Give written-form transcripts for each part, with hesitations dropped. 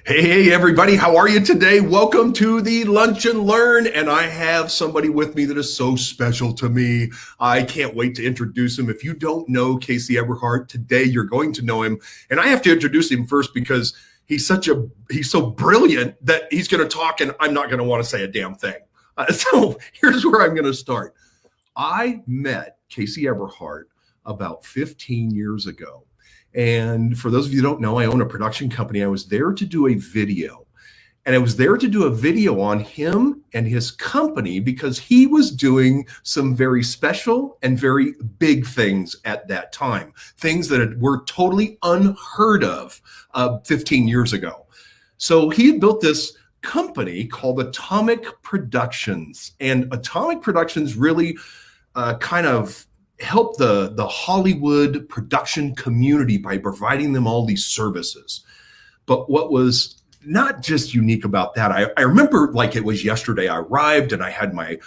Hey, everybody, how are you today? Welcome to the Lunch and Learn, and I have somebody with me that is so special to me. I can't wait to introduce him. If you don't know Casey Eberhart, today you're going to know him, and I have to introduce him first because he's so brilliant that he's going to talk, and I'm not going to want to say a damn thing. So here's where I'm going to start. I met Casey Eberhart about 15 years ago. And for those of you who don't know, I own a production company. I was there to do a video. And I was there to do a video on him and his company because he was doing some very special and very big things at that time, things that were totally unheard of 15 years ago. So he had built this company called Atomic Productions. And Atomic Productions really kind of help the Hollywood production community by providing them all these services. But what was not just unique about that, I remember like it was yesterday. I arrived and I had my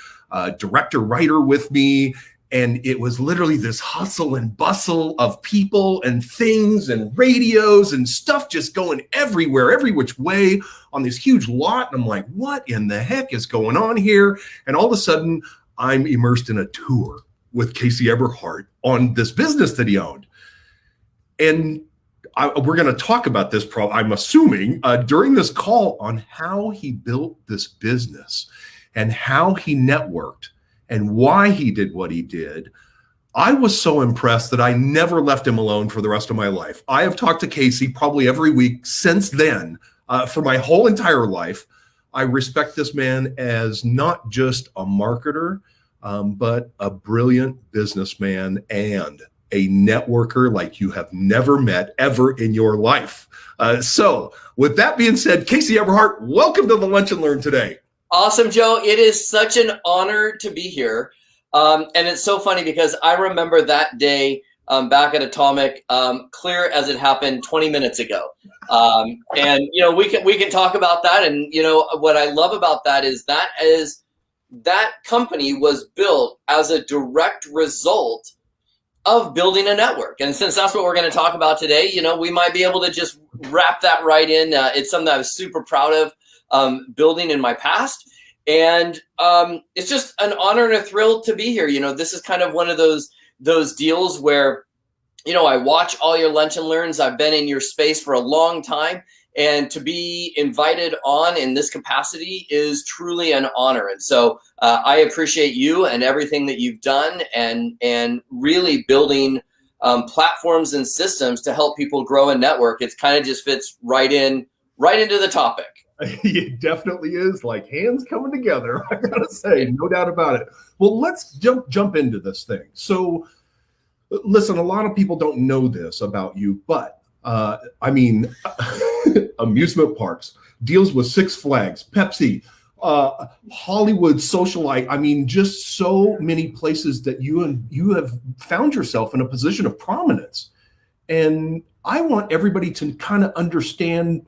director writer with me, and it was literally this hustle and bustle of people and things and radios and stuff just going everywhere, every which way on this huge lot. And I'm like, what in the heck is going on here? And all of a sudden I'm immersed in a tour with Casey Eberhart on this business that he owned. And we're going to talk about this, I'm assuming, during this call on how he built this business and how he networked and why he did what he did. I was so impressed that I never left him alone for the rest of my life. I have talked to Casey probably every week since then, for my whole entire life. I respect this man as not just a marketer, but a brilliant businessman and a networker like you have never met ever in your life. So with that being said, Casey Eberhart, welcome to the Lunch and Learn today. Awesome, Joe. It is such an honor to be here. And it's so funny because I remember that day back at Atomic, clear as it happened 20 minutes ago. And, we can talk about that. And, what I love about that is that company was built as a direct result of building a network. And since that's what we're going to talk about today, we might be able to just wrap that right in. It's something I was super proud of building in my past. And it's just an honor and a thrill to be here. This is kind of one of those deals where, I watch all your Lunch and Learns. I've been in your space for a long time. And to be invited on in this capacity is truly an honor. And so I appreciate you and everything that you've done and really building platforms and systems to help people grow a network. It kind of just fits right into the topic. It definitely is, like hands coming together. I gotta say, no doubt about it. Well, let's jump into this thing. So listen, a lot of people don't know this about you, but amusement parks, deals with Six Flags, Pepsi, Hollywood socialite. Just so many places that you have found yourself in a position of prominence. And I want everybody to kind of understand,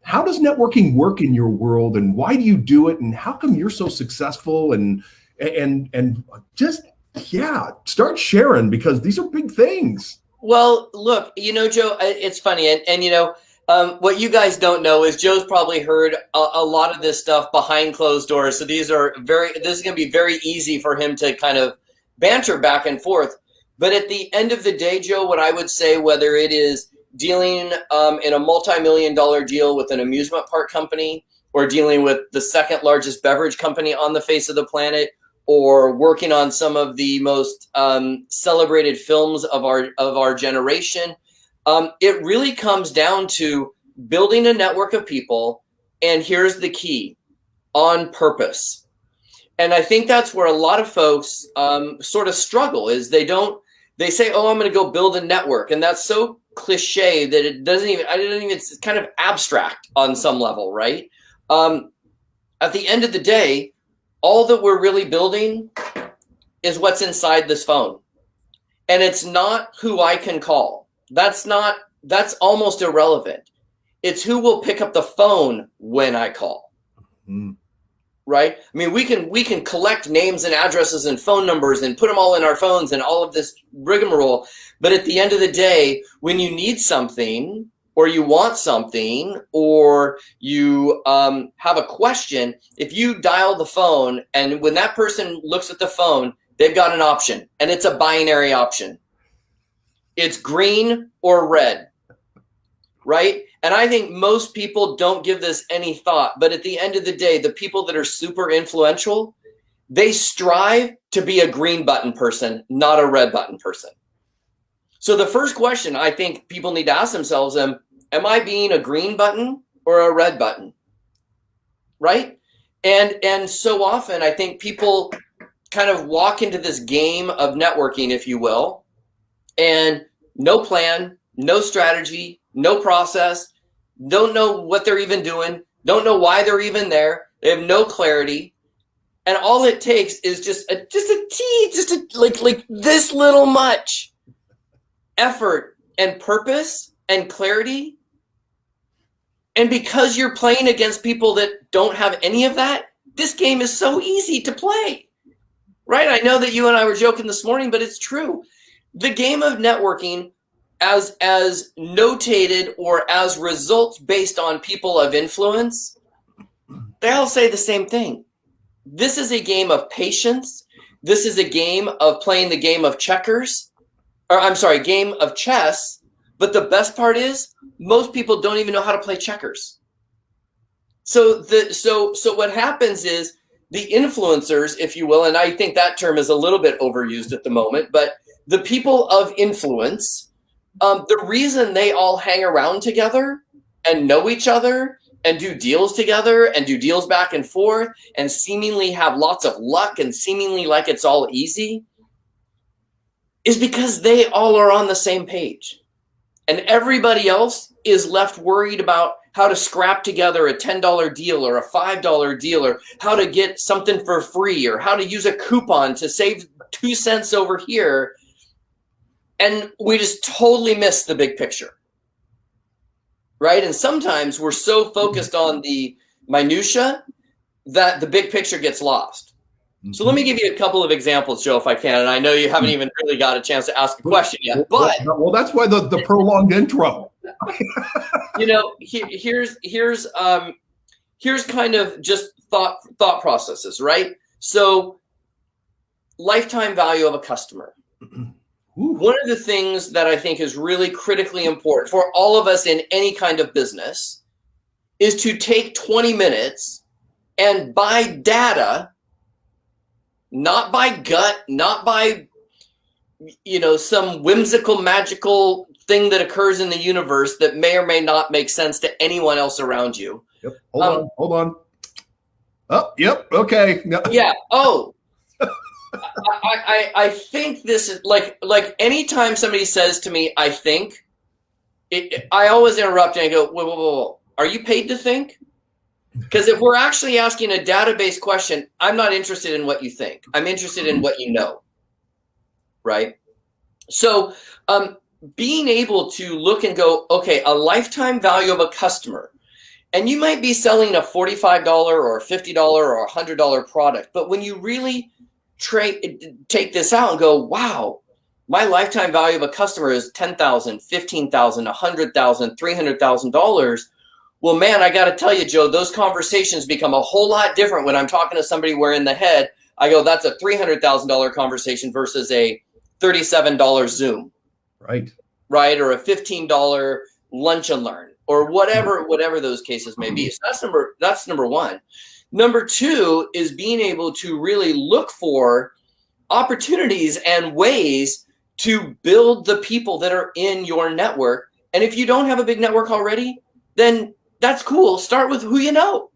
how does networking work in your world, and why do you do it, and how come you're so successful, and just start sharing, because these are big things. Well, look, Joe, it's funny. And what you guys don't know is Joe's probably heard a lot of this stuff behind closed doors. So this is going to be very easy for him to kind of banter back and forth. But at the end of the day, Joe, what I would say, whether it is dealing in a multi-million-dollar deal with an amusement park company, or dealing with the second largest beverage company on the face of the planet, or working on some of the most celebrated films of our generation, it really comes down to building a network of people. And here's the key: on purpose. And I think that's where a lot of folks sort of struggle. Is they say, "Oh, I'm going to go build a network," and that's so cliche that it's kind of abstract on some level, right? At the end of the day, all that we're really building is what's inside this phone. And it's not who I can call. That's almost irrelevant. It's who will pick up the phone when I call. Mm. Right? We can collect names and addresses and phone numbers and put them all in our phones and all of this rigmarole. But at the end of the day, when you need something, or you want something, or you have a question, if you dial the phone and when that person looks at the phone, they've got an option, and it's a binary option. It's green or red, right? And I think most people don't give this any thought, but at the end of the day, the people that are super influential, they strive to be a green button person, not a red button person. So the first question I think people need to ask themselves, am I being a green button or a red button? Right? And so often I think people kind of walk into this game of networking, if you will, and no plan, no strategy, no process, don't know what they're even doing, don't know why they're even there. They have no clarity. And all it takes is just like this little much effort and purpose and clarity. And because you're playing against people that don't have any of that, this game is so easy to play, right? I know that you and I were joking this morning, but it's true. The game of networking, as notated or as results based on people of influence, they all say the same thing. This is a game of patience. This is a game of playing the game of checkers, game of chess. But the best part is most people don't even know how to play checkers. So what happens is the influencers, if you will, and I think that term is a little bit overused at the moment, but the people of influence, the reason they all hang around together and know each other and do deals together and do deals back and forth and seemingly have lots of luck and seemingly like it's all easy is because they all are on the same page. And everybody else is left worried about how to scrap together a $10 deal or a $5 deal, or how to get something for free, or how to use a coupon to save 2 cents over here. And we just totally miss the big picture. Right? And sometimes we're so focused on the minutia that the big picture gets lost. Mm-hmm. So let me give you a couple of examples, Joe, if I can. And I know you haven't even really got a chance to ask a question yet, but well, that's why the prolonged intro. Here's kind of just thought processes, right? So lifetime value of a customer. One of the things that I think is really critically important for all of us in any kind of business is to take 20 minutes and buy data, not by gut, not by, some whimsical, magical thing that occurs in the universe that may or may not make sense to anyone else around you. Yep. Hold on. Oh, yep. Okay. No. Yeah. Oh. I think this is like anytime somebody says to me, I think, I always interrupt and I go, whoa. Are you paid to think? Because if we're actually asking a database question, I'm not interested in what you think. I'm interested in what you know, right? So being able to look and go, okay, a lifetime value of a customer, and you might be selling a $45 or a $50 or a $100 product, but when you really take this out and go, wow, my lifetime value of a customer is $10,000, $15,000, $100,000, $300,000. Well, man, I got to tell you, Joe, those conversations become a whole lot different when I'm talking to somebody where in the head, I go, that's a $300,000 conversation versus a $37 Zoom. Right. Right. Or a $15 lunch and learn, or whatever those cases may be. So that's number one. Number two is being able to really look for opportunities and ways to build the people that are in your network. And if you don't have a big network already, then that's cool. Start with who you know,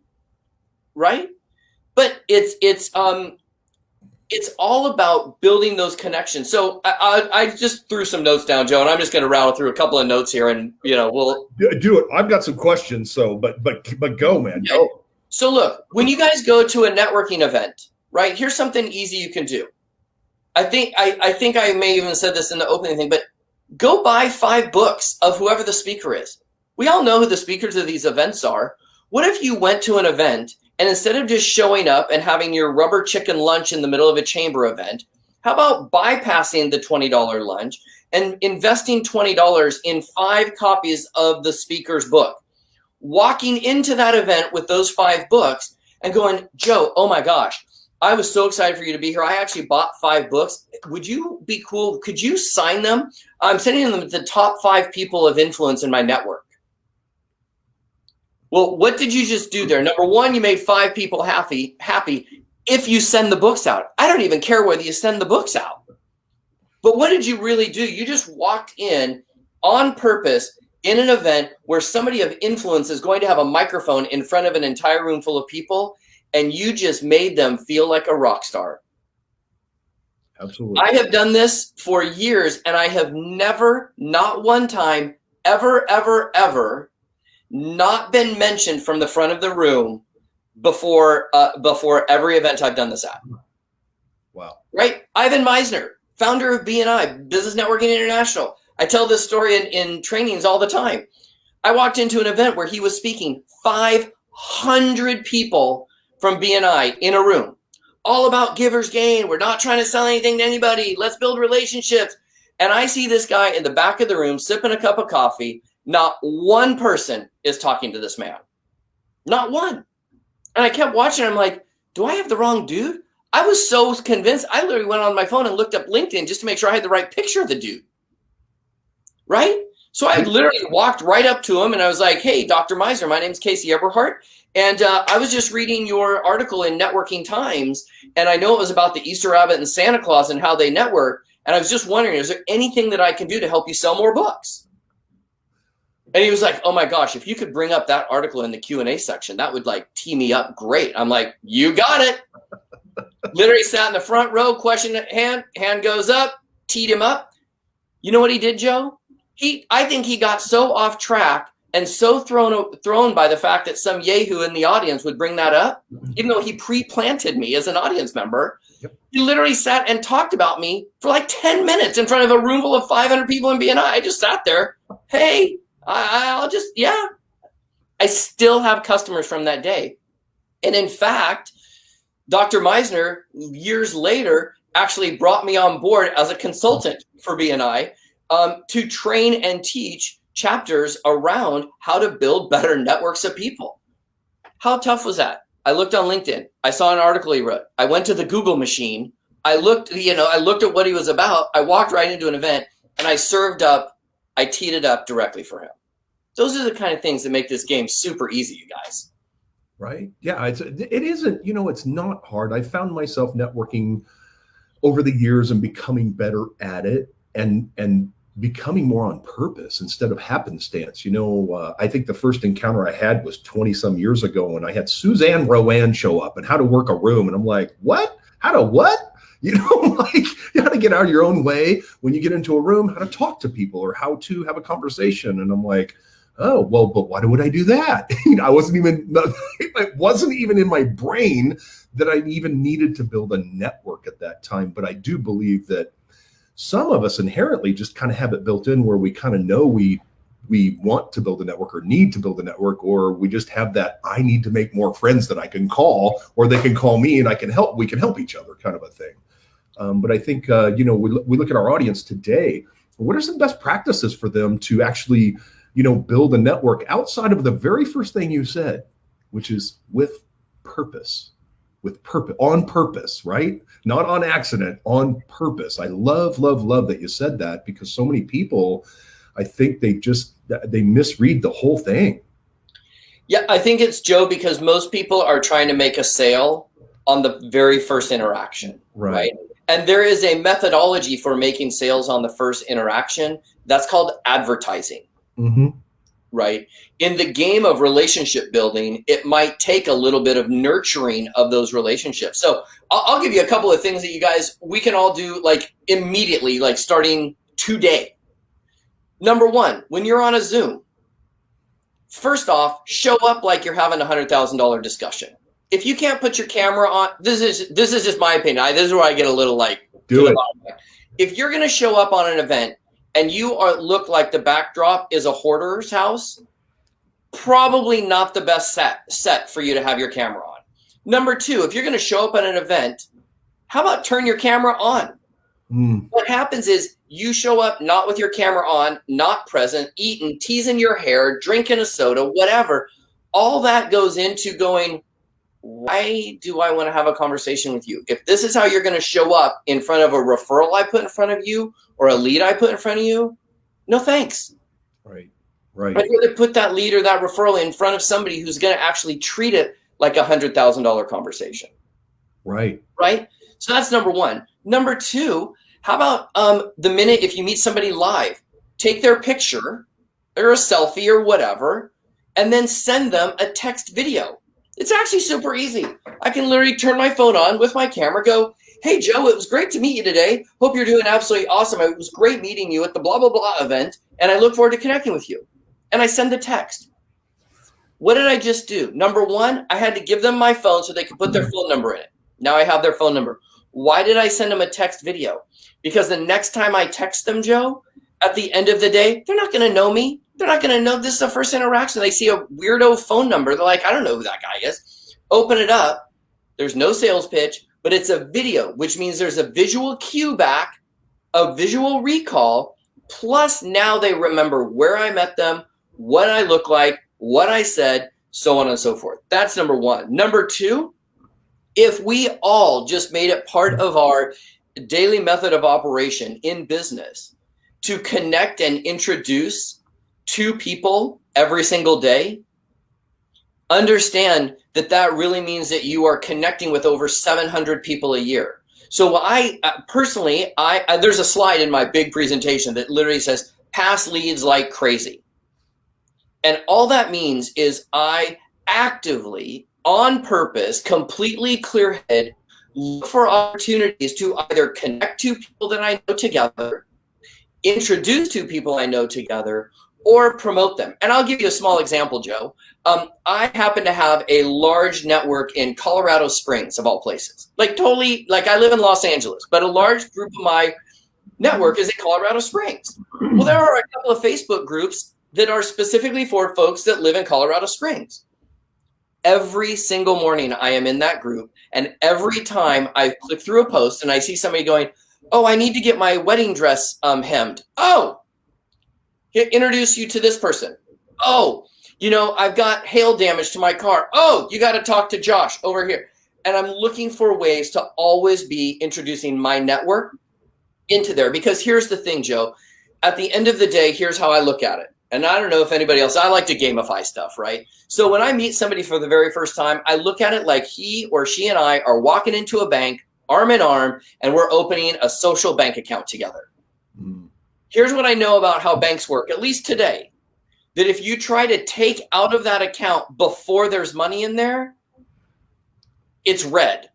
right? But it's all about building those connections. So I just threw some notes down, Joe, and I'm just going to rattle through a couple of notes here, and we'll do it. I've got some questions. So, but go, man, go. So look, when you guys go to a networking event, right? Here's something easy you can do. I think I may even said this in the opening thing, but go buy 5 books of whoever the speaker is. We all know who the speakers of these events are. What if you went to an event and instead of just showing up and having your rubber chicken lunch in the middle of a chamber event, how about bypassing the $20 lunch and investing $20 in 5 copies of the speaker's book, walking into that event with those 5 books and going, Joe, oh my gosh, I was so excited for you to be here. I actually bought 5 books. Would you be cool? Could you sign them? I'm sending them to the top 5 people of influence in my network. Well, what did you just do there? Number one, you made 5 people happy if you send the books out. I don't even care whether you send the books out. But what did you really do? You just walked in on purpose in an event where somebody of influence is going to have a microphone in front of an entire room full of people, and you just made them feel like a rock star. Absolutely. I have done this for years, and I have never, not one time, ever, ever, not been mentioned from the front of the room before every event I've done this at. Wow. Right? Ivan Meisner, founder of BNI, Business Networking International. I tell this story in trainings all the time. I walked into an event where he was speaking, 500 people from BNI in a room, all about giver's gain. We're not trying to sell anything to anybody. Let's build relationships. And I see this guy in the back of the room sipping a cup of coffee. Not one person is talking to this man. Not one. And I kept watching. I'm like, do I have the wrong dude? I was so convinced. I literally went on my phone and looked up LinkedIn just to make sure I had the right picture of the dude. Right? So I literally walked right up to him and I was like, hey, Dr. Meisner, my name's Casey Eberhart. And I was just reading your article in Networking Times. And I know it was about the Easter Rabbit and Santa Claus and how they network. And I was just wondering, is there anything that I can do to help you sell more books? And he was like, oh my gosh, if you could bring up that article in the Q&A section, that would like tee me up great. I'm like, you got it. Literally sat in the front row, question at hand goes up, teed him up. You know what he did, Joe? I think he got so off track and so thrown by the fact that some yahoo in the audience would bring that up, even though he pre-planted me as an audience member. Yep. He literally sat and talked about me for like 10 minutes in front of a room full of 500 people in BNI. I just sat there. Hey, I still have customers from that day. And in fact, Dr. Meisner, years later, actually brought me on board as a consultant for BNI to train and teach chapters around how to build better networks of people. How tough was that? I looked on LinkedIn. I saw an article he wrote. I went to the Google machine. I looked at what he was about. I walked right into an event and I teed it up directly for him. Those are the kind of things that make this game super easy, you guys. Right? Yeah, it isn't, it's not hard. I found myself networking over the years and becoming better at it and becoming more on purpose instead of happenstance. I think the first encounter I had was 20 some years ago, and I had Suzanne Rowan show up and how to work a room. And I'm like, what? How to what? How to get out of your own way when you get into a room, how to talk to people or how to have a conversation. And I'm like, oh, well, but why would I do that? It wasn't even in my brain that I even needed to build a network at that time. But I do believe that some of us inherently just kind of have it built in where we kind of know we want to build a network or need to build a network, or we just have that I need to make more friends that I can call, or they can call me and we can help each other kind of a thing. But I think, we look at our audience today. What are some best practices for them to actually, build a network outside of the very first thing you said, which is with purpose, on purpose, right? Not on accident, on purpose. I love that you said that, because so many people, I think they misread the whole thing. Yeah, I think it's, Joe, because most people are trying to make a sale on the very first interaction, right? And there is a methodology for making sales on the first interaction. That's called advertising, right? In the game of relationship building, it might take a little bit of nurturing of those relationships. So I'll give you a couple of things that we can all do like immediately, like starting today. Number one, when you're on a Zoom, first off, show up like you're having a $100,000 discussion. If you can't put your camera on, this is just my opinion. This is where I get a little like, do it. If you're going to show up on an event and you look like the backdrop is a hoarder's house, probably not the best set for you to have your camera on. Number two, if you're going to show up at an event, how about turn your camera on? What happens is you show up not with your camera on, not present, eating, teasing your hair, drinking a soda, whatever. All that goes into going, why do I want to have a conversation with you? If this is how you're going to show up in front of a referral I put in front of you or a lead I put in front of you, no thanks. Right. Right. I'd rather put that lead or that referral in front of somebody who's going to actually treat it like $100,000 conversation. Right. Right. So that's number one. Number two, how about the minute if you meet somebody live, take their picture or a selfie or whatever, and then send them a text video. It's actually super easy. I can literally turn my phone on with my camera, go, hey, Joe, it was great to meet you today. Hope you're doing absolutely awesome. It was great meeting you at the blah, blah, blah event, and I look forward to connecting with you. And I send the text. What did I just do? Number one, I had to give them my phone so they could put their phone number in it. Now I have their phone number. Why did I send them a text video? Because the next time I text them, Joe, at the end of the day, they're not going to know me. They're not going to know this is the first interaction. They see a weirdo phone number. They're like, I don't know who that guy is. Open it up. There's no sales pitch, but it's a video, which means there's a visual cue back, a visual recall, plus now they remember where I met them, what I look like, what I said, so on and so forth. That's number one. Number two, if we all just made it part of our daily method of operation in business to connect and introduce two people every single day, understand that that really means that you are connecting with over 700 people a year. So I personally, there's a slide in my big presentation that literally says pass leads like crazy. And all that means is I actively, on purpose, completely clear-headed, look for opportunities to either connect two people that I know together, introduce two people I know together, or promote them. And I'll give you a small example, Joe. I happen to have a large network in Colorado Springs, of all places. Like totally, like I live in Los Angeles, but a large group of my network is in Colorado Springs. Well, there are a couple of Facebook groups that are specifically for folks that live in Colorado Springs. Every single morning I am in that group, and every time I click through a post and I see somebody going, oh, I need to get my wedding dress hemmed. Oh, introduce you to this person. Oh, you know, I've got hail damage to my car. Oh, you got to talk to Josh over here. And I'm looking for ways to always be introducing my network into there. Because here's the thing, Joe. At the end of the day, here's how I look at it. And I don't know if anybody else, I like to gamify stuff, right? So when I meet somebody for the very first time, I look at it like he or she and I are walking into a bank, arm in arm, and we're opening a social bank account together. Mm. Here's what I know about how banks work, at least today, that if you try to take out of that account before there's money in there, it's red,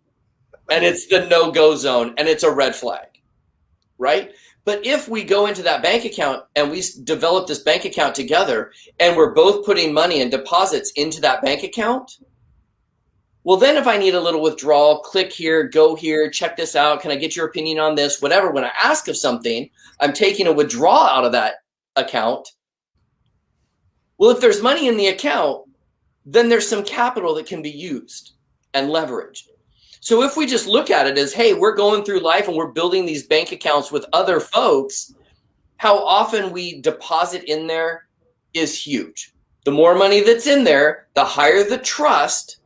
and it's the no-go zone, and it's a red flag, right? But if we go into that bank account and we develop this bank account together and we're both putting money and deposits into that bank account, well, then if I need a little withdrawal, click here, go here, check this out. Can I get your opinion on this? Whatever. When I ask of something, I'm taking a withdrawal out of that account. Well, if there's money in the account, then there's some capital that can be used and leveraged. So if we just look at it as, hey, we're going through life and we're building these bank accounts with other folks, how often we deposit in there is huge. The more money that's in there, the higher the trust,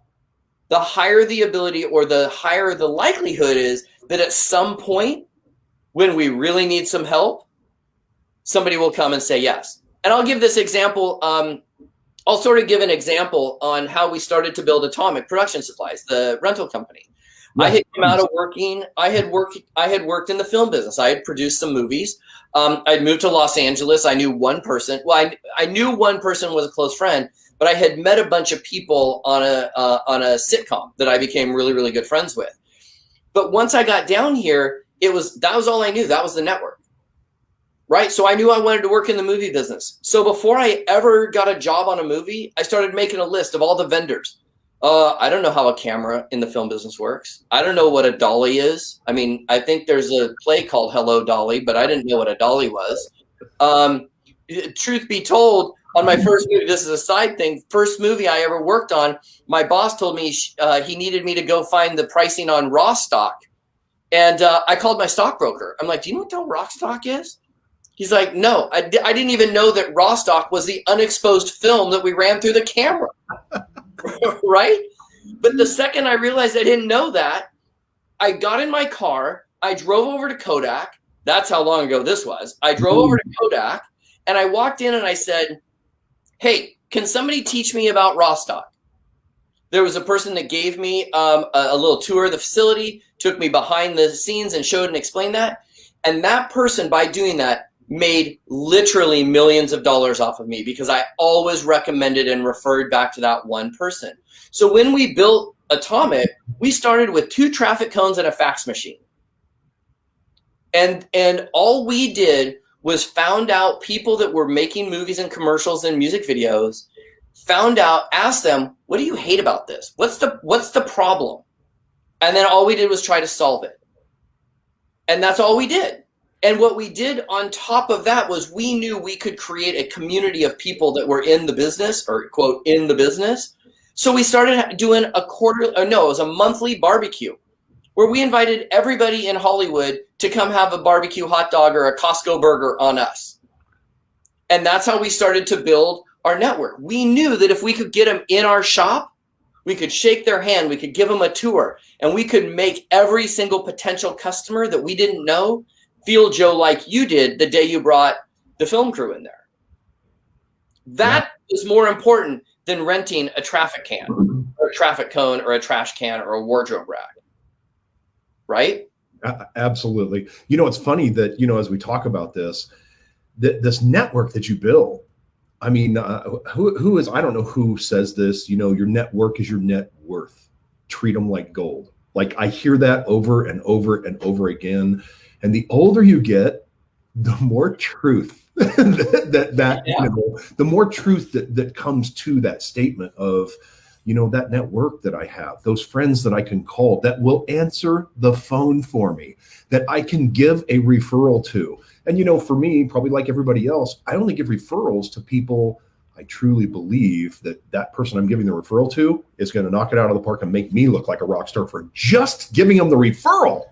the higher the ability or the higher the likelihood is that at some point when we really need some help, somebody will come and say yes. And I'll give this example. I'll sort of give an example on how we started to build Atomic Production Supplies, the rental company. I had come out of working. I had worked in the film business. I had produced some movies. I'd moved to Los Angeles. I knew one person. Well, I knew one person was a close friend, but I had met a bunch of people on a sitcom that I became really, really good friends with. But once I got down here, that was all I knew. That was the network, right? So I knew I wanted to work in the movie business. So before I ever got a job on a movie, I started making a list of all the vendors. I don't know how a camera in the film business works. I don't know what a dolly is. I mean, I think there's a play called Hello, Dolly, but I didn't know what a dolly was. Truth be told, on my first movie, this is a side thing, first movie I ever worked on, my boss told me he needed me to go find the pricing on raw stock. And I called my stockbroker. I'm like, do you know what raw stock is? He's like, no, I didn't even know that Rostock was the unexposed film that we ran through the camera. Right? But the second I realized I didn't know that, I got in my car, I drove over to Kodak. That's how long ago this was. I drove over to Kodak and I walked in and I said, hey, can somebody teach me about Rostock? There was a person that gave me a little tour of the facility, took me behind the scenes and showed and explained that. And that person, by doing that, made literally millions of dollars off of me because I always recommended and referred back to that one person. So when we built Atomic, we started with 2 traffic cones and a fax machine. And all we did was found out people that were making movies and commercials and music videos, found out, asked them, what do you hate about this? What's the problem? And then all we did was try to solve it. And that's all we did. And what we did on top of that was we knew we could create a community of people that were in the business, or quote, in the business. So we started doing it was a monthly barbecue where we invited everybody in Hollywood to come have a barbecue hot dog or a Costco burger on us. And that's how we started to build our network. We knew that if we could get them in our shop, we could shake their hand, we could give them a tour, and we could make every single potential customer that we didn't know feel, Joe, like you did the day you brought the film crew in there. That is more important than renting a traffic can or a traffic cone or a trash can or a wardrobe rack. Right? Absolutely. It's funny that, as we talk about this, this network that you build, I mean, who is, I don't know who says this, your network is your net worth. Treat them like gold. Like I hear that over and over and over again. And the older you get, the more truth the more truth that comes to that statement of, that network that I have, those friends that I can call that will answer the phone for me, that I can give a referral to. And, for me, probably like everybody else, I only give referrals to people I truly believe that person I'm giving the referral to is going to knock it out of the park and make me look like a rock star for just giving them the referral.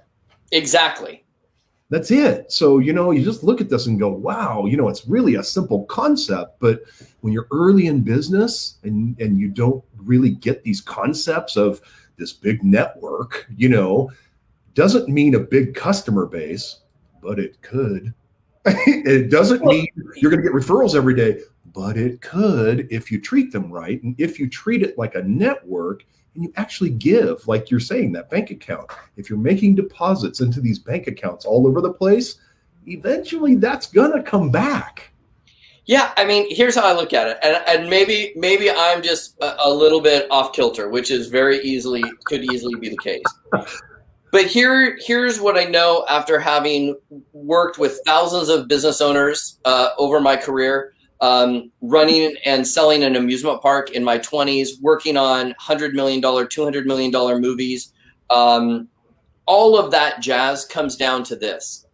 Exactly. That's it. So, you just look at this and go, wow, it's really a simple concept. But when you're early in business and you don't really get these concepts of this big network, doesn't mean a big customer base, but it could. It doesn't mean you're going to get referrals every day, but it could if you treat them right. And if you treat it like a network, and you actually give, like you're saying, that bank account. If you're making deposits into these bank accounts all over the place, eventually that's gonna come back. Yeah, I mean, here's how I look at it, and maybe I'm just a little bit off kilter, which is could easily be the case. But here's what I know after having worked with thousands of business owners over my career. Running and selling an amusement park in my 20s, working on $100 million, $200 million movies. All of that jazz comes down to this.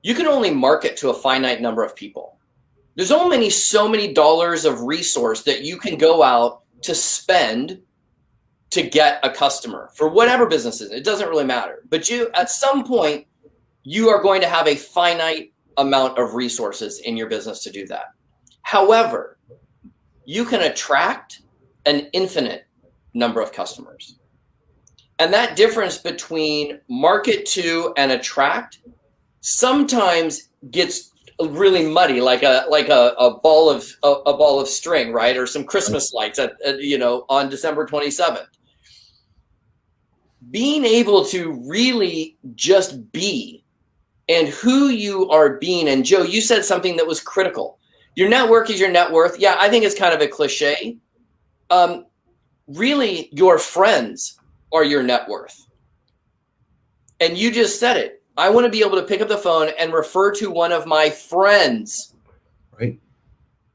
You can only market to a finite number of people. There's only so many dollars of resource that you can go out to spend to get a customer for whatever business it is. It doesn't really matter. But at some point, you are going to have a finite amount of resources in your business to do that. However, you can attract an infinite number of customers. And that difference between market to and attract sometimes gets really muddy, like a ball of string, right? Or some Christmas lights on December 27th. Being able to really just be and who you are being. And Joe, you said something that was critical. Your network is your net worth. Yeah, I think it's kind of a cliche. Really, your friends are your net worth. And you just said it. I want to be able to pick up the phone and refer to one of my friends. Right.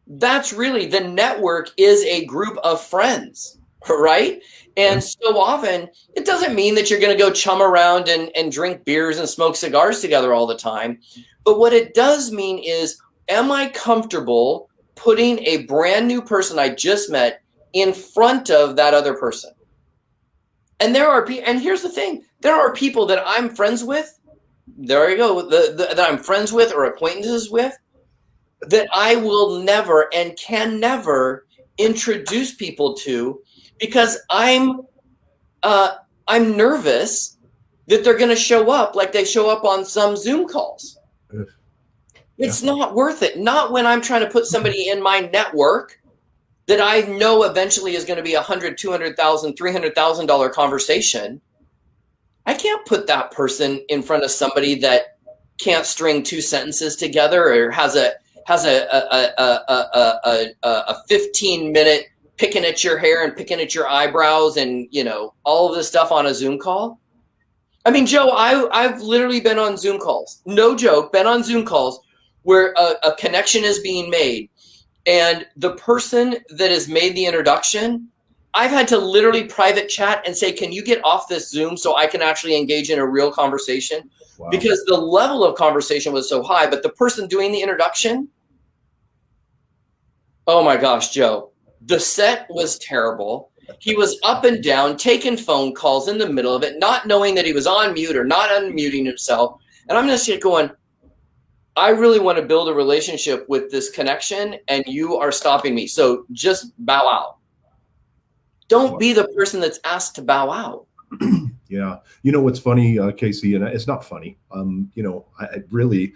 That's really, the network is a group of friends, right? And so often, it doesn't mean that you're going to go chum around and drink beers and smoke cigars together all the time. But what it does mean is, am I comfortable putting a brand new person I just met in front of that other person? And here's the thing. There are people that I'm friends with there you go, that I'm friends with or acquaintances with, that I will never and can never introduce people to, because I'm nervous that they're going to show up like they show up on some Zoom calls. It's not worth it. Not when I'm trying to put somebody in my network that I know eventually is going to be $100,000, $200,000, $300,000 conversation. I can't put that person in front of somebody that can't string two sentences together or has a 15-minute picking at your hair and picking at your eyebrows and, you know, all of this stuff on a Zoom call. I mean, Joe, I've literally been on Zoom calls, no joke, been on Zoom calls where a connection is being made, and the person that has made the introduction, I've had to literally private chat and say, can you get off this Zoom so I can actually engage in a real conversation? Wow. Because the level of conversation was so high, but the person doing the introduction, oh my gosh, Joe, the set was terrible. He was up and down, taking phone calls in the middle of it, not knowing that he was on mute or not unmuting himself. And I'm just going, I really want to build a relationship with this connection, and you are stopping me. So just bow out. Don't be the person that's asked to bow out. Yeah. You know, what's funny, Casey, and it's not funny. You know, I really,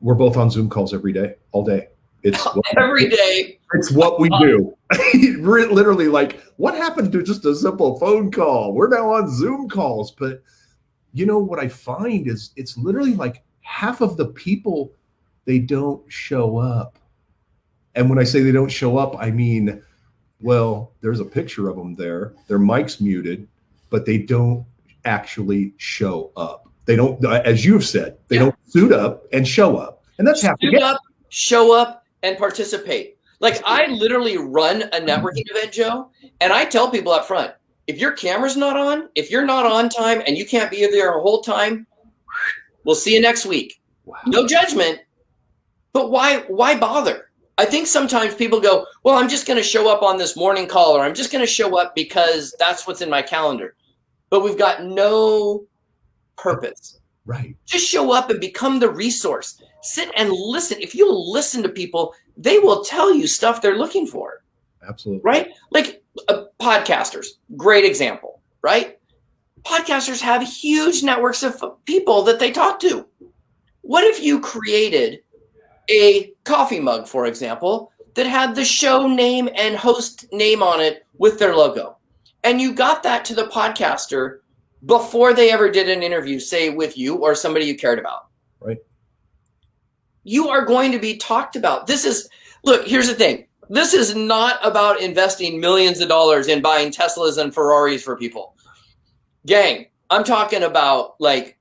we're both on Zoom calls every day, all day. It's every day. It's what we do. Literally, like, what happened to just a simple phone call? We're now on Zoom calls. But you know what I find is it's literally like half of the people, they don't show up. And when I say they don't show up, I mean, well, there's a picture of them there. Their mic's muted, but they don't actually show up. They don't, as you've said, they don't suit up and show up. And that's half the game. Suit up, show up, and participate. Like, I literally run a networking event, Joe, and I tell people up front, if your camera's not on, if you're not on time and you can't be there the whole time, we'll see you next week. Wow. No judgment, but why bother? I think sometimes people go, well, I'm just going to show up on this morning call, or I'm just going to show up because that's what's in my calendar. But we've got no purpose. Right. Just show up and become the resource. Sit and listen. If you listen to people, they will tell you stuff they're looking for. Absolutely. Right? Like podcasters, great example, right? Podcasters have huge networks of people that they talk to. What if you created a coffee mug, for example, that had the show name and host name on it with their logo, and you got that to the podcaster before they ever did an interview, say with you or somebody you cared about? Right. You are going to be talked about. Look, here's the thing. This is not about investing millions of dollars in buying Teslas and Ferraris for people. Gang, I'm talking about, like,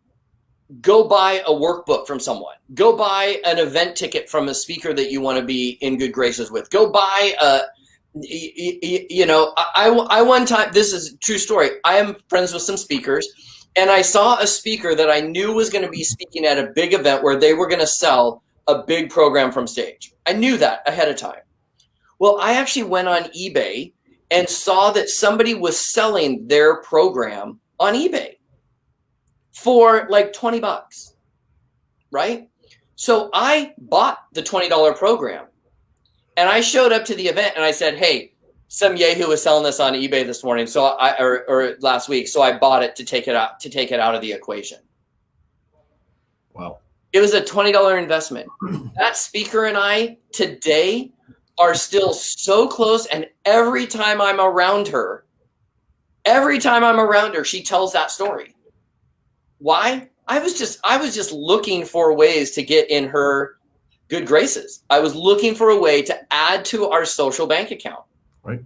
go buy a workbook from someone. Go buy an event ticket from a speaker that you want to be in good graces with. Go buy I one time, this is a true story. I am friends with some speakers, and I saw a speaker that I knew was going to be speaking at a big event where they were going to sell a big program from stage. I knew that ahead of time. Well, I actually went on eBay and saw that somebody was selling their program on eBay for like $20, right? So I bought the $20 program, and I showed up to the event and I said, hey, some yahoo was selling this on eBay this morning, or last week. So I bought it to take it out of the equation. Wow. It was a $20 investment. That speaker and I today are still so close. And every time I'm around her, she tells that story. Why? I was just looking for ways to get in her good graces. I was looking for a way to add to our social bank account. Right.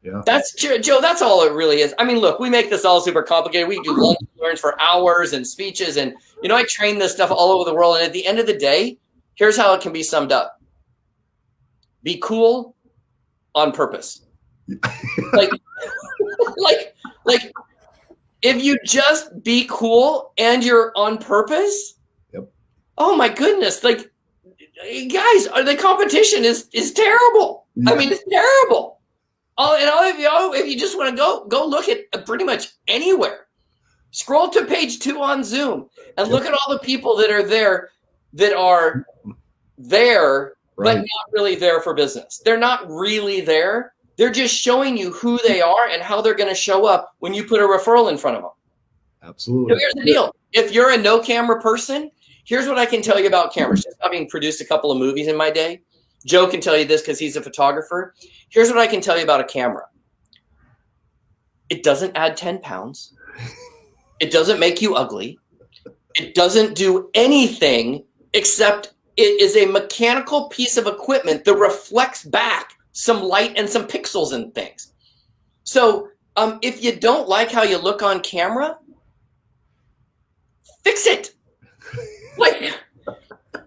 Yeah. That's Joe. That's all it really is. I mean, look, we make this all super complicated. We do lunch learns for hours and speeches, and I train this stuff all over the world. And at the end of the day, here's how it can be summed up: be cool on purpose. like, if you just be cool and you're on purpose. Yep. Oh my goodness! Like, guys, the competition is terrible. Yeah. I mean, it's terrible. If you just want to go look at pretty much anywhere. Scroll to page 2 on Zoom and look at all the people that are there but not really there for business. They're not really there. They're just showing you who they are and how they're going to show up when you put a referral in front of them. Absolutely. So here's the deal. If you're a no camera person, here's what I can tell you about cameras. Just having produced a couple of movies in my day, Joe can tell you this because he's a photographer. Here's what I can tell you about a camera. It doesn't add 10 pounds. It doesn't make you ugly. It doesn't do anything except it is a mechanical piece of equipment that reflects back some light and some pixels and things. So if you don't like how you look on camera, fix it.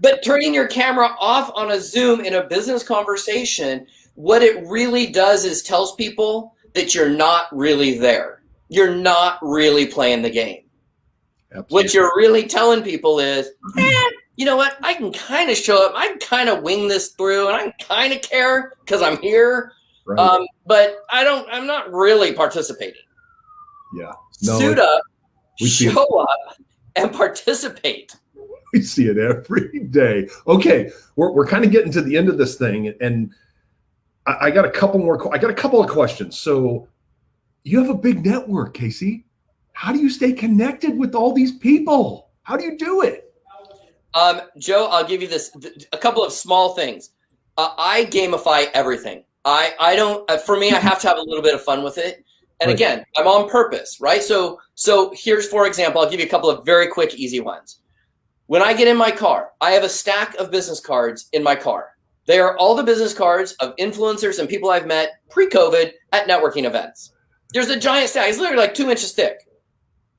But turning your camera off on a Zoom in a business conversation, what it really does is tells people that you're not really there. You're not really playing the game. Absolutely. What you're really telling people is, you know what? I can kind of show up. I can kind of wing this through, and I can kind of care because I'm here. Right. But I'm not really participating. Yeah. No, suit up, show up, and participate. We see it every day. Okay, we're kind of getting to the end of this thing, and I got a couple more. I got a couple of questions. So you have a big network, Casey. How do you stay connected with all these people? How do you do it? Joe, I'll give you a couple of small things. I gamify everything. I don't. For me, I have to have a little bit of fun with it. And right. Again, I'm on purpose, right? So here's, for example, I'll give you a couple of very quick, easy ones. When I get in my car, I have a stack of business cards in my car. They are all the business cards of influencers and people I've met pre-COVID at networking events. There's a giant stack. It's literally like 2 inches thick.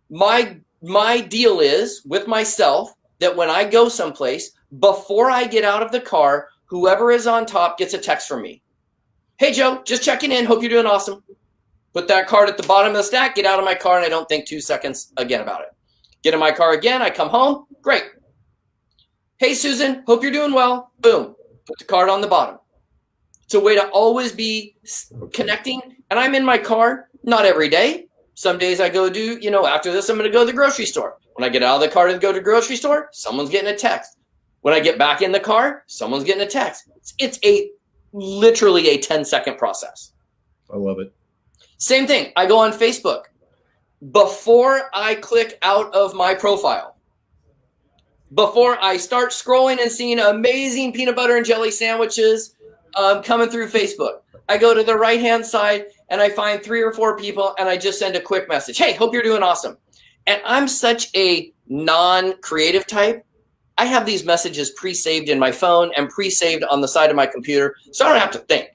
My deal is with myself that when I go someplace, before I get out of the car, whoever is on top gets a text from me. Hey, Joe, just checking in. Hope you're doing awesome. Put that card at the bottom of the stack, get out of my car, and I don't think 2 seconds again about it. Get in my car again. I come home. Great. Hey, Susan, hope you're doing well. Boom. Put the card on the bottom. It's a way to always be connecting. And I'm in my car, not every day. Some days I go after this, I'm going to go to the grocery store. When I get out of the car to go to the grocery store, someone's getting a text. When I get back in the car, someone's getting a text. It's literally a 10-second process. I love it. Same thing. I go on Facebook. Before I click out of my profile, before I start scrolling and seeing amazing peanut butter and jelly sandwiches coming through Facebook, I go to the right-hand side and I find 3 or 4 people and I just send a quick message. Hey, hope you're doing awesome. And I'm such a non-creative type. I have these messages pre-saved in my phone and pre-saved on the side of my computer, so I don't have to think.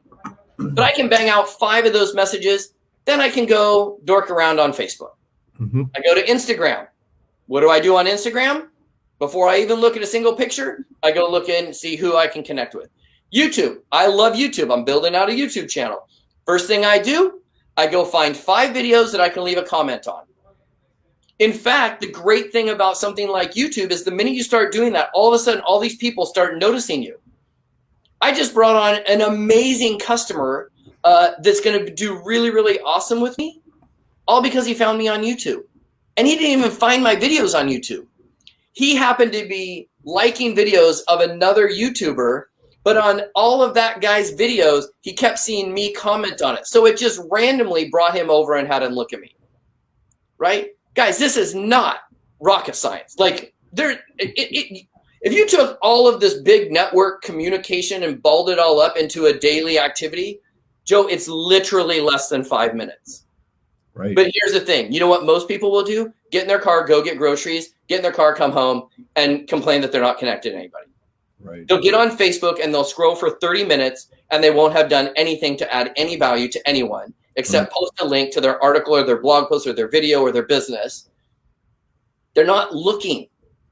But I can bang out 5 of those messages. Then I can go dork around on Facebook. Mm-hmm. I go to Instagram. What do I do on Instagram? Before I even look at a single picture, I go look in and see who I can connect with. YouTube. I love YouTube. I'm building out a YouTube channel. First thing I do, I go find 5 videos that I can leave a comment on. In fact, the great thing about something like YouTube is the minute you start doing that, all of a sudden, all these people start noticing you. I just brought on an amazing customer that's going to do really, really awesome with me, all because he found me on YouTube. And he didn't even find my videos on YouTube. He happened to be liking videos of another YouTuber, but on all of that guy's videos, he kept seeing me comment on it. So it just randomly brought him over and had him look at me, right? Guys, this is not rocket science. Like, if you took all of this big network communication and balled it all up into a daily activity, Joe, it's literally less than 5 minutes. Right. But here's the thing. You know what most people will do? Get in their car, go get groceries, get in their car, come home, and complain that they're not connected to anybody. Right. They'll get on Facebook and they'll scroll for 30 minutes and they won't have done anything to add any value to anyone except post a link to their article or their blog post or their video or their business. They're not looking.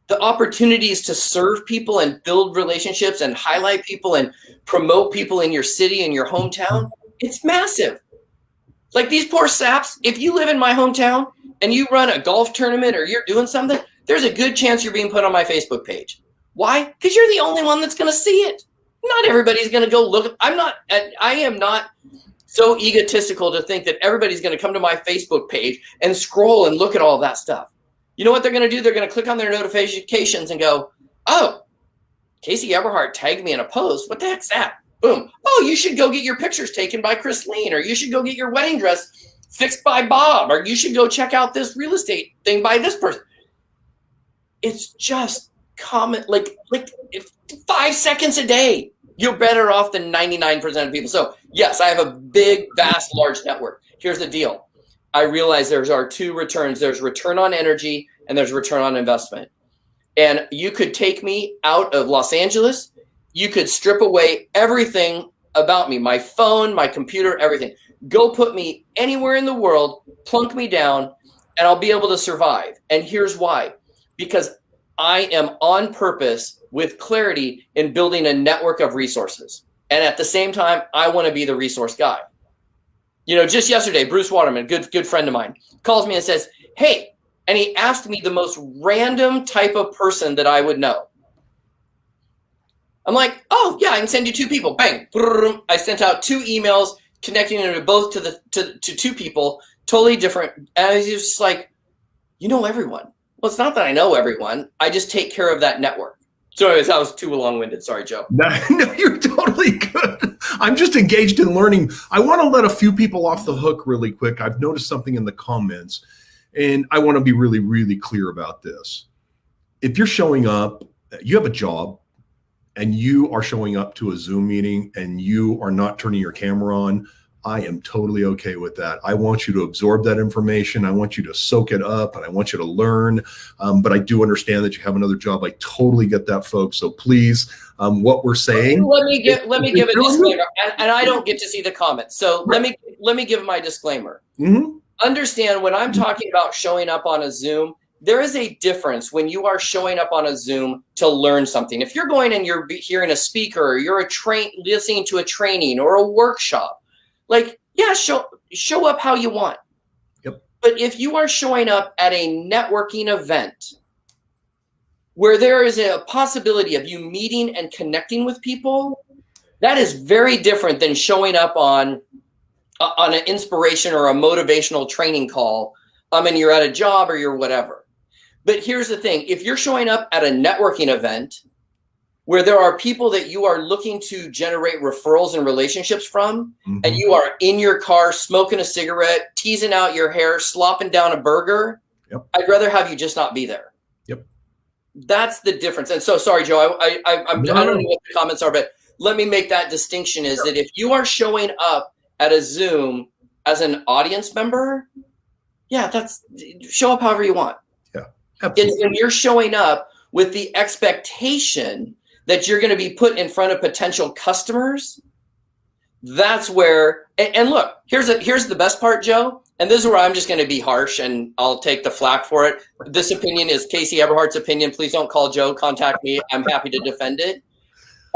The opportunities to serve people and build relationships and highlight people and promote people in your city and your hometown, it's massive. Like these poor saps, if you live in my hometown and you run a golf tournament or you're doing something, there's a good chance you're being put on my Facebook page. Why? Because you're the only one that's going to see it. Not everybody's going to go look. I am not so egotistical to think that everybody's going to come to my Facebook page and scroll and look at all that stuff. You know what they're going to do? They're going to click on their notifications and go, oh, Casey Eberhart tagged me in a post. What the heck's that? Boom. Oh, you should go get your pictures taken by Chris Lean, or you should go get your wedding dress fixed by Bob, or you should go check out this real estate thing by this person. It's just common, like 5 seconds a day. You're better off than 99% of people. So yes, I have a big, vast, large network. Here's the deal. I realize there are two returns. There's return on energy and there's return on investment. And you could take me out of Los Angeles. You could strip away everything about me, my phone, my computer, everything. Go put me anywhere in the world, plunk me down, and I'll be able to survive. And here's why. Because I am on purpose with clarity in building a network of resources. And at the same time, I want to be the resource guy. You know, just yesterday, Bruce Waterman, good friend of mine, calls me and says, hey, and he asked me the most random type of person that I would know. I'm like, oh, yeah, I can send you 2 people. Bang. I sent out 2 emails connecting them both to 2 people, totally different. And I was just like, you know everyone. Well, it's not that I know everyone. I just take care of that network. So anyways, that was too long-winded. Sorry, Joe. No, you're totally good. I'm just engaged in learning. I want to let a few people off the hook really quick. I've noticed something in the comments, and I want to be really, really clear about this. If you're showing up, you have a job, and you are showing up to a Zoom meeting, and you are not turning your camera on, I am totally okay with that. I want you to absorb that information. I want you to soak it up, and I want you to learn. But I do understand that you have another job. I totally get that, folks. So please, what we're saying. Let me give a disclaimer, and I don't get to see the comments. So let me give my disclaimer. Mm-hmm. Understand, when I'm talking about showing up on a Zoom, there is a difference when you are showing up on a Zoom to learn something. If you're going and you're hearing a speaker, or you're listening to a training or a workshop, like, yeah, show up how you want. Yep. But if you are showing up at a networking event where there is a possibility of you meeting and connecting with people, that is very different than showing up on an inspiration or a motivational training call, and you're at a job or you're whatever. But here's the thing. If you're showing up at a networking event where there are people that you are looking to generate referrals and relationships from, mm-hmm. and you are in your car smoking a cigarette, teasing out your hair, slopping down a burger, yep. I'd rather have you just not be there. Yep. That's the difference. And so, sorry, Joe, I don't know what the comments are, but let me make that distinction is that if you are showing up at a Zoom as an audience member, yeah, show up however you want. Yeah, absolutely. When you're showing up with the expectation that you're going to be put in front of potential customers, that's where, and look, here's the best part, Joe, and this is where I'm just going to be harsh and I'll take the flack for it. This opinion is Casey Eberhart's opinion. Please don't call Joe, contact me. I'm happy to defend it.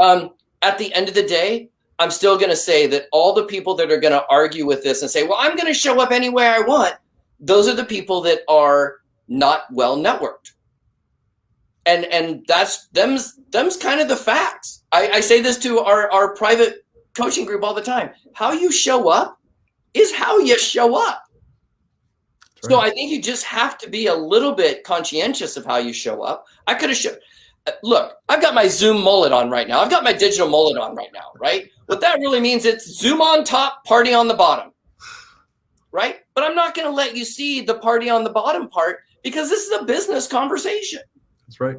At the end of the day, I'm still going to say that all the people that are going to argue with this and say, well, I'm going to show up any way I want, those are the people that are not well networked. And that's them's kind of the facts. I say this to our private coaching group all the time. How you show up is how you show up. Right. So I think you just have to be a little bit conscientious of how you show up. I could have look, I've got my Zoom mullet on right now. I've got my digital mullet on right now, right? What that really means, it's Zoom on top, party on the bottom, right? But I'm not going to let you see the party on the bottom part because this is a business conversation. That's right.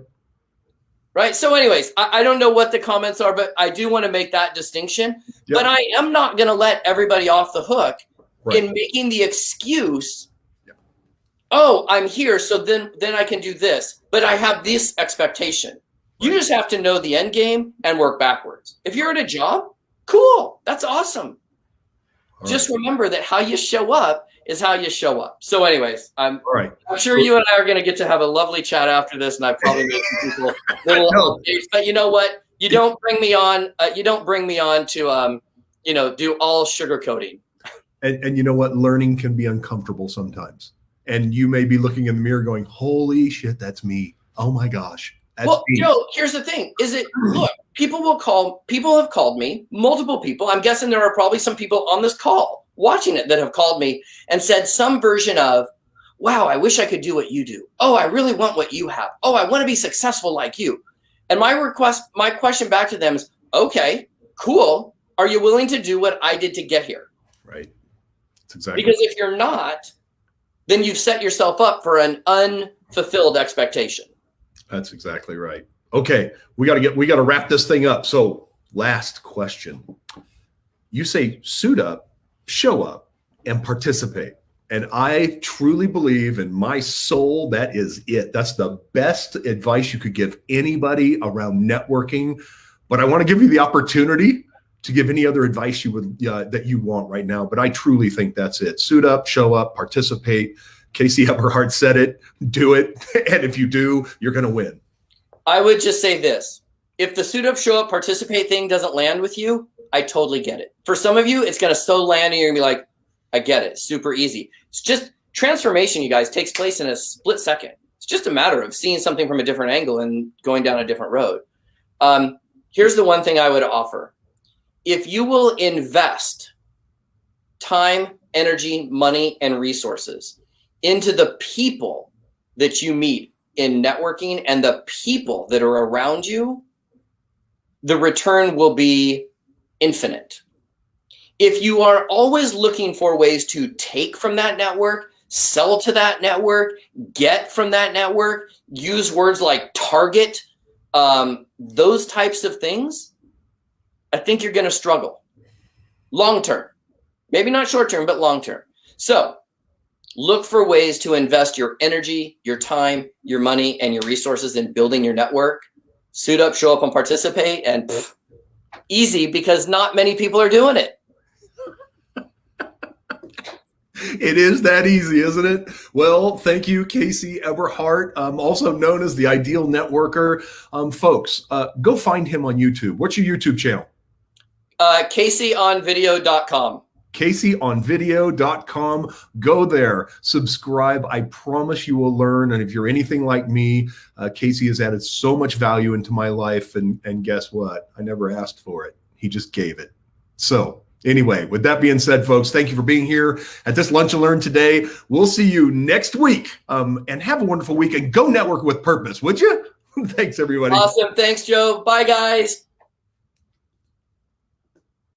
Right. So anyways, I don't know what the comments are, but I do want to make that distinction. Yep. But I am not going to let everybody off the hook in making the excuse, oh, I'm here, so then I can do this. But I have this expectation. You just have to know the end game and work backwards. If you're at a job, cool. That's awesome. Just remember that how you show up is how you show up. So anyways, I'm sure you and I are going to get to have a lovely chat after this, and I probably made some people little updates. But you know what? You don't bring me on. You don't bring me on to do all sugarcoating. And you know what? Learning can be uncomfortable sometimes. And you may be looking in the mirror going, "Holy shit, that's me! Oh my gosh, that's me." Joe, here's the thing: look, People have called me, multiple people. I'm guessing there are probably some people on this call watching it that have called me and said some version of, wow, I wish I could do what you do. Oh, I really want what you have. Oh, I want to be successful like you. And my question back to them is, okay, cool. Are you willing to do what I did to get here? Right. That's exactly. Because if you're not, then you've set yourself up for an unfulfilled expectation. That's exactly right. Okay, we got to wrap this thing up. So, last question. You say suit up, show up, and participate. And I truly believe in my soul that is it. That's the best advice you could give anybody around networking. But I want to give you the opportunity to give any other advice you would that you want right now. But I truly think that's it. Suit up, show up, participate. Casey Eberhart said it. Do it. And if you do, you're going to win. I would just say this. If the suit up, show up, participate thing doesn't land with you, I totally get it. For some of you, it's going to so land and you're going to be like, I get it. Super easy. It's just transformation, you guys, takes place in a split second. It's just a matter of seeing something from a different angle and going down a different road. Here's the one thing I would offer. If you will invest time, energy, money, and resources into the people that you meet in networking and the people that are around you, the return will be infinite. If you are always looking for ways to take from that network, sell to that network, get from that network, use words like target, those types of things, I think you're going to struggle long term. Maybe not short term, but long term. So look for ways to invest your energy, your time, your money, and your resources in building your network. Suit up, show up, and participate. And easy, because not many people are doing it. It is that easy, isn't it? Well, thank you, Casey Eberhart, also known as the Ideal Networker. Folks, go find him on YouTube. What's your YouTube channel? CaseyOnVideo.com. CaseyOnVideo.com. Go there, subscribe. I promise you will learn. And if you're anything like me, Casey has added so much value into my life. And guess what? I never asked for it. He just gave it. So anyway, with that being said, folks, thank you for being here at this Lunch and Learn today. We'll see you next week. And have a wonderful week and go network with purpose, would you? Thanks, everybody. Awesome. Thanks, Joe. Bye, guys.